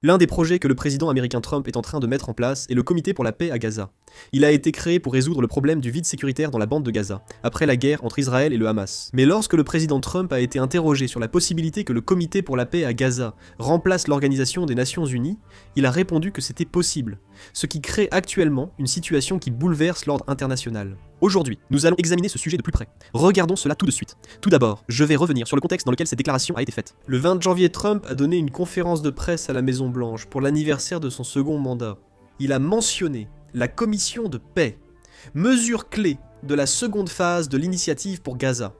L'un des projets que le président américain Trump est en train de mettre en place est le Comité pour la paix à Gaza. Il a été créé pour résoudre le problème du vide sécuritaire dans la bande de Gaza, après la guerre entre Israël et le Hamas. Mais lorsque le président Trump a été interrogé sur la possibilité que le Comité pour la paix à Gaza remplace l'Organisation des Nations Unies, il a répondu que c'était possible, ce qui crée actuellement une situation qui bouleverse l'ordre international. Aujourd'hui, nous allons examiner ce sujet de plus près. Regardons cela tout de suite. Tout d'abord, je vais revenir sur le contexte dans lequel cette déclaration a été faite. Le 20 janvier, Trump a donné une conférence de presse à la Maison-Blanche pour l'anniversaire de son second mandat. Il a mentionné la commission de paix, mesure clé de la seconde phase de l'initiative pour Gaza,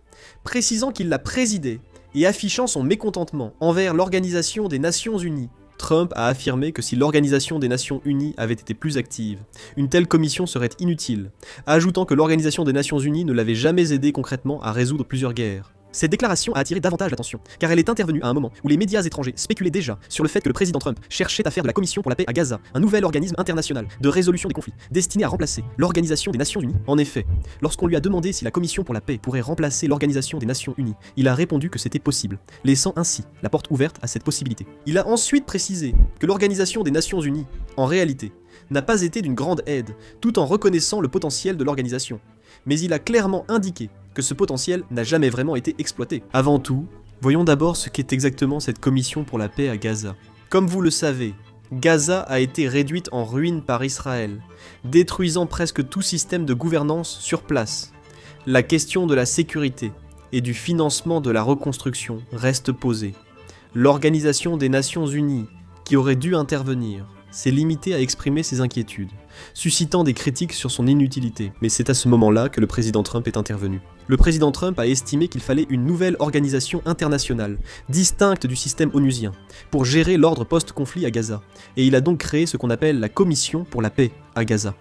précisant qu'il l'a présidée et affichant son mécontentement envers l'Organisation des Nations Unies. Trump a affirmé que si l'Organisation des Nations Unies avait été plus active, une telle commission serait inutile, ajoutant que l'Organisation des Nations Unies ne l'avait jamais aidé concrètement à résoudre plusieurs guerres. Cette déclaration a attiré davantage l'attention, car elle est intervenue à un moment où les médias étrangers spéculaient déjà sur le fait que le président Trump cherchait à faire de la Commission pour la paix à Gaza un nouvel organisme international de résolution des conflits, destiné à remplacer l'Organisation des Nations Unies. En effet, lorsqu'on lui a demandé si la Commission pour la paix pourrait remplacer l'Organisation des Nations Unies, il a répondu que c'était possible, laissant ainsi la porte ouverte à cette possibilité. Il a ensuite précisé que l'Organisation des Nations Unies, en réalité, n'a pas été d'une grande aide, tout en reconnaissant le potentiel de l'organisation. Mais il a clairement indiqué que ce potentiel n'a jamais vraiment été exploité. Avant tout, voyons d'abord ce qu'est exactement cette commission pour la paix à Gaza. Comme vous le savez, Gaza a été réduite en ruines par Israël, détruisant presque tout système de gouvernance sur place. La question de la sécurité et du financement de la reconstruction reste posée. L'Organisation des Nations Unies, qui aurait dû intervenir, s'est limitée à exprimer ses inquiétudes, suscitant des critiques sur son inutilité. Mais c'est à ce moment-là que le président Trump est intervenu. Le président Trump a estimé qu'il fallait une nouvelle organisation internationale, distincte du système onusien, pour gérer l'ordre post-conflit à Gaza. Et il a donc créé ce qu'on appelle la Commission pour la paix à Gaza.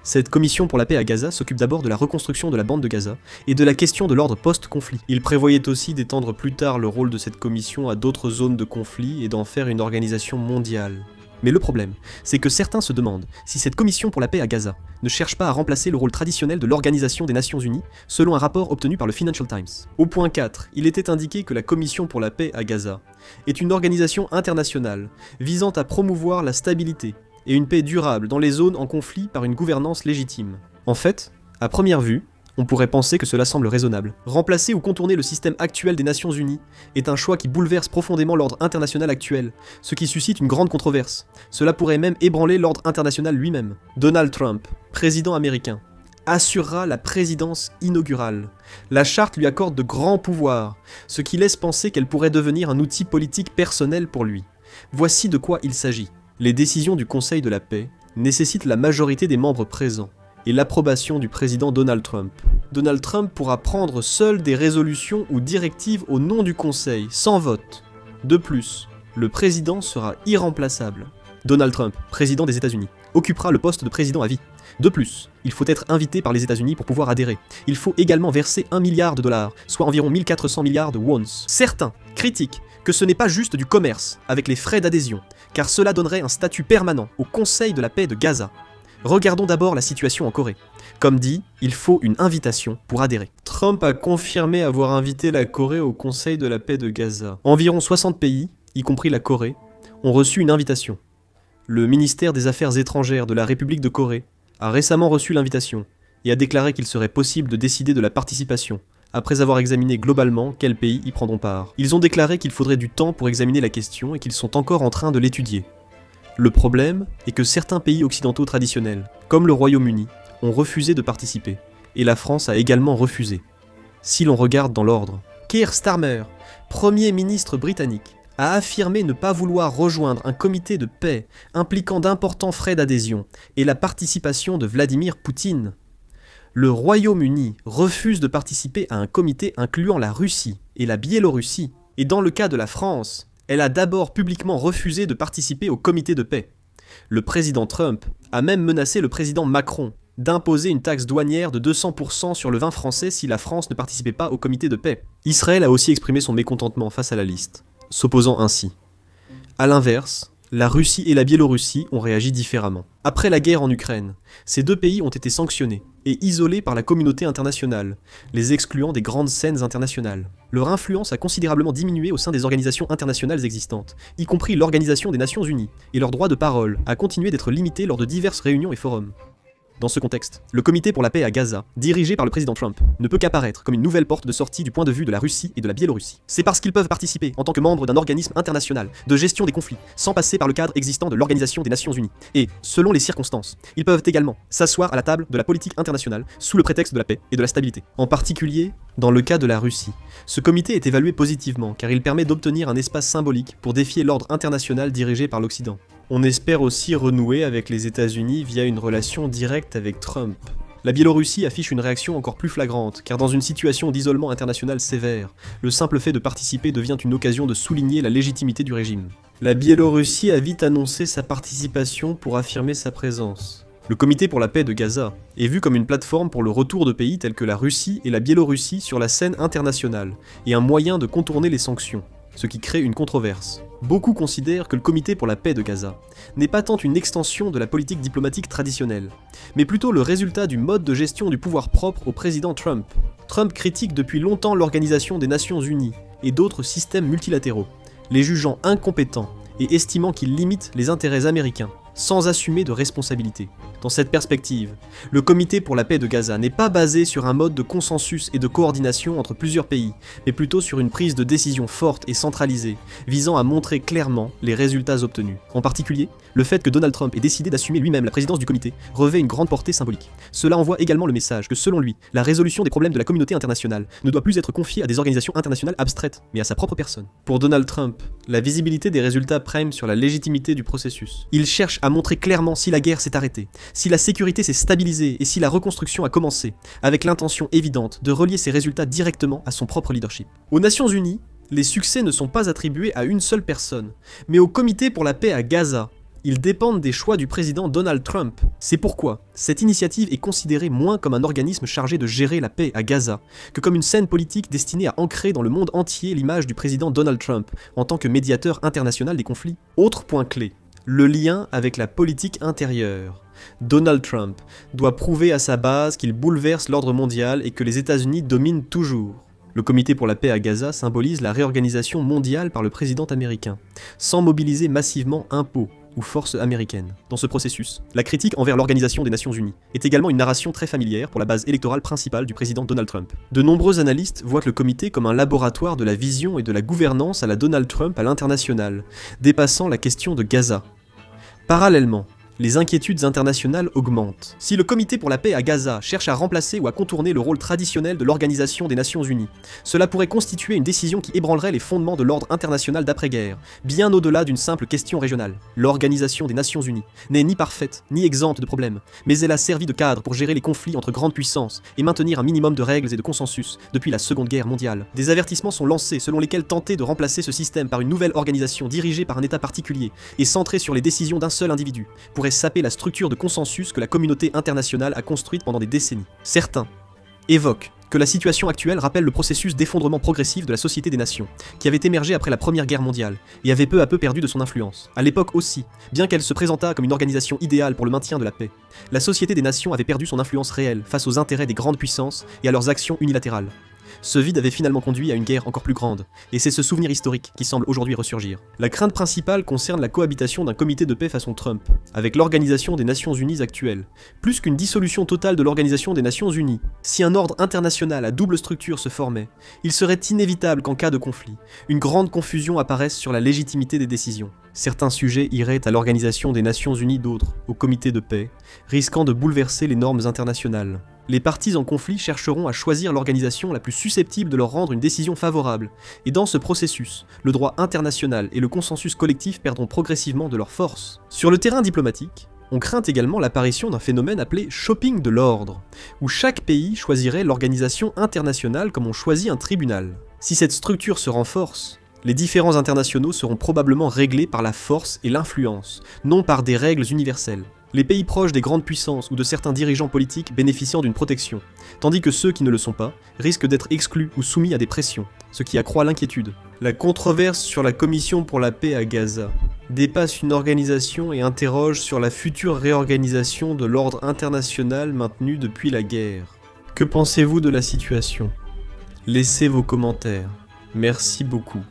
Cette commission pour la paix à Gaza s'occupe d'abord de la reconstruction de la bande de Gaza et de la question de l'ordre post-conflit. Il prévoyait aussi d'étendre plus tard le rôle de cette commission à d'autres zones de conflit et d'en faire une organisation mondiale. Mais le problème, c'est que certains se demandent si cette commission pour la paix à Gaza ne cherche pas à remplacer le rôle traditionnel de l'Organisation des Nations Unies, selon un rapport obtenu par le Financial Times. Au point 4, il était indiqué que la commission pour la paix à Gaza est une organisation internationale visant à promouvoir la stabilité et une paix durable dans les zones en conflit par une gouvernance légitime. En fait, à première vue, on pourrait penser que cela semble raisonnable. Remplacer ou contourner le système actuel des Nations Unies est un choix qui bouleverse profondément l'ordre international actuel, ce qui suscite une grande controverse. Cela pourrait même ébranler l'ordre international lui-même. Donald Trump, président américain, assurera la présidence inaugurale. La charte lui accorde de grands pouvoirs, ce qui laisse penser qu'elle pourrait devenir un outil politique personnel pour lui. Voici de quoi il s'agit. Les décisions du Conseil de la paix nécessitent la majorité des membres présents et l'approbation du président Donald Trump. Donald Trump pourra prendre seul des résolutions ou directives au nom du Conseil, sans vote. De plus, le président sera irremplaçable. Donald Trump, président des États-Unis, occupera le poste de président à vie. De plus, il faut être invité par les États-Unis pour pouvoir adhérer. Il faut également verser $1 milliard, soit environ 1400 milliards de wons. Certains critiquent que ce n'est pas juste du commerce avec les frais d'adhésion, car cela donnerait un statut permanent au Conseil de la paix de Gaza. Regardons d'abord la situation en Corée. Comme dit, il faut une invitation pour adhérer. Trump a confirmé avoir invité la Corée au Conseil de la paix de Gaza. Environ 60 pays, y compris la Corée, ont reçu une invitation. Le ministère des Affaires étrangères de la République de Corée a récemment reçu l'invitation et a déclaré qu'il serait possible de décider de la participation, après avoir examiné globalement quels pays y prendront part. Ils ont déclaré qu'il faudrait du temps pour examiner la question et qu'ils sont encore en train de l'étudier. Le problème est que certains pays occidentaux traditionnels, comme le Royaume-Uni, ont refusé de participer, et la France a également refusé. Si l'on regarde dans l'ordre, Keir Starmer, Premier ministre britannique, a affirmé ne pas vouloir rejoindre un comité de paix impliquant d'importants frais d'adhésion et la participation de Vladimir Poutine. Le Royaume-Uni refuse de participer à un comité incluant la Russie et la Biélorussie, et dans le cas de la France, elle a d'abord publiquement refusé de participer au comité de paix. Le président Trump a même menacé le président Macron d'imposer une taxe douanière de 200% sur le vin français si la France ne participait pas au comité de paix. Israël a aussi exprimé son mécontentement face à la liste, s'opposant ainsi. A l'inverse, la Russie et la Biélorussie ont réagi différemment. Après la guerre en Ukraine, ces deux pays ont été sanctionnés et isolés par la communauté internationale, les excluant des grandes scènes internationales. Leur influence a considérablement diminué au sein des organisations internationales existantes, y compris l'Organisation des Nations Unies, et leur droit de parole a continué d'être limité lors de diverses réunions et forums. Dans ce contexte, le Comité pour la paix à Gaza, dirigé par le président Trump, ne peut qu'apparaître comme une nouvelle porte de sortie du point de vue de la Russie et de la Biélorussie. C'est parce qu'ils peuvent participer en tant que membres d'un organisme international de gestion des conflits, sans passer par le cadre existant de l'Organisation des Nations Unies. Et, selon les circonstances, ils peuvent également s'asseoir à la table de la politique internationale sous le prétexte de la paix et de la stabilité. En particulier, dans le cas de la Russie, ce comité est évalué positivement car il permet d'obtenir un espace symbolique pour défier l'ordre international dirigé par l'Occident. On espère aussi renouer avec les États-Unis via une relation directe avec Trump. La Biélorussie affiche une réaction encore plus flagrante, car dans une situation d'isolement international sévère, le simple fait de participer devient une occasion de souligner la légitimité du régime. La Biélorussie a vite annoncé sa participation pour affirmer sa présence. Le Comité pour la paix de Gaza est vu comme une plateforme pour le retour de pays tels que la Russie et la Biélorussie sur la scène internationale, et un moyen de contourner les sanctions, ce qui crée une controverse. Beaucoup considèrent que le Comité pour la paix de Gaza n'est pas tant une extension de la politique diplomatique traditionnelle, mais plutôt le résultat du mode de gestion du pouvoir propre au président Trump. Trump critique depuis longtemps l'Organisation des Nations Unies et d'autres systèmes multilatéraux, les jugeant incompétents et estimant qu'ils limitent les intérêts américains, sans assumer de responsabilité. Dans cette perspective, le Comité pour la paix de Gaza n'est pas basé sur un mode de consensus et de coordination entre plusieurs pays, mais plutôt sur une prise de décision forte et centralisée, visant à montrer clairement les résultats obtenus. En particulier, le fait que Donald Trump ait décidé d'assumer lui-même la présidence du comité revêt une grande portée symbolique. Cela envoie également le message que, selon lui, la résolution des problèmes de la communauté internationale ne doit plus être confiée à des organisations internationales abstraites, mais à sa propre personne. Pour Donald Trump, la visibilité des résultats prime sur la légitimité du processus. Il cherche à montrer clairement si la guerre s'est arrêtée, si la sécurité s'est stabilisée et si la reconstruction a commencé, avec l'intention évidente de relier ces résultats directement à son propre leadership. Aux Nations Unies, les succès ne sont pas attribués à une seule personne, mais au Comité pour la paix à Gaza. Ils dépendent des choix du président Donald Trump. C'est pourquoi cette initiative est considérée moins comme un organisme chargé de gérer la paix à Gaza, que comme une scène politique destinée à ancrer dans le monde entier l'image du président Donald Trump en tant que médiateur international des conflits. Autre point clé, le lien avec la politique intérieure. Donald Trump doit prouver à sa base qu'il bouleverse l'ordre mondial et que les États-Unis dominent toujours. Le Comité pour la paix à Gaza symbolise la réorganisation mondiale par le président américain, sans mobiliser massivement impôts ou forces américaines. Dans ce processus, la critique envers l'Organisation des Nations Unies est également une narration très familière pour la base électorale principale du président Donald Trump. De nombreux analystes voient le comité comme un laboratoire de la vision et de la gouvernance à la Donald Trump à l'international, dépassant la question de Gaza. Parallèlement, les inquiétudes internationales augmentent. Si le Comité pour la paix à Gaza cherche à remplacer ou à contourner le rôle traditionnel de l'Organisation des Nations Unies, cela pourrait constituer une décision qui ébranlerait les fondements de l'ordre international d'après-guerre, bien au-delà d'une simple question régionale. L'Organisation des Nations Unies n'est ni parfaite, ni exempte de problèmes, mais elle a servi de cadre pour gérer les conflits entre grandes puissances et maintenir un minimum de règles et de consensus depuis la Seconde Guerre mondiale. Des avertissements sont lancés selon lesquels tenter de remplacer ce système par une nouvelle organisation dirigée par un État particulier et centrée sur les décisions d'un seul individu pourrait saper la structure de consensus que la communauté internationale a construite pendant des décennies. Certains évoquent que la situation actuelle rappelle le processus d'effondrement progressif de la Société des Nations, qui avait émergé après la Première Guerre mondiale, et avait peu à peu perdu de son influence. À l'époque aussi, bien qu'elle se présentât comme une organisation idéale pour le maintien de la paix, la Société des Nations avait perdu son influence réelle face aux intérêts des grandes puissances et à leurs actions unilatérales. Ce vide avait finalement conduit à une guerre encore plus grande, et c'est ce souvenir historique qui semble aujourd'hui ressurgir. La crainte principale concerne la cohabitation d'un comité de paix façon Trump, avec l'Organisation des Nations Unies actuelle. Plus qu'une dissolution totale de l'Organisation des Nations Unies, si un ordre international à double structure se formait, il serait inévitable qu'en cas de conflit, une grande confusion apparaisse sur la légitimité des décisions. Certains sujets iraient à l'Organisation des Nations Unies, d'autres au comité de paix, risquant de bouleverser les normes internationales. Les parties en conflit chercheront à choisir l'organisation la plus susceptible de leur rendre une décision favorable, et dans ce processus, le droit international et le consensus collectif perdront progressivement de leur force. Sur le terrain diplomatique, on craint également l'apparition d'un phénomène appelé « shopping de l'ordre », où chaque pays choisirait l'organisation internationale comme on choisit un tribunal. Si cette structure se renforce, les différends internationaux seront probablement réglés par la force et l'influence, non par des règles universelles. Les pays proches des grandes puissances ou de certains dirigeants politiques bénéficiant d'une protection, tandis que ceux qui ne le sont pas risquent d'être exclus ou soumis à des pressions, ce qui accroît l'inquiétude. La controverse sur la Commission pour la paix à Gaza dépasse une organisation et interroge sur la future réorganisation de l'ordre international maintenu depuis la guerre. Que pensez-vous de la situation? Laissez vos commentaires. Merci beaucoup.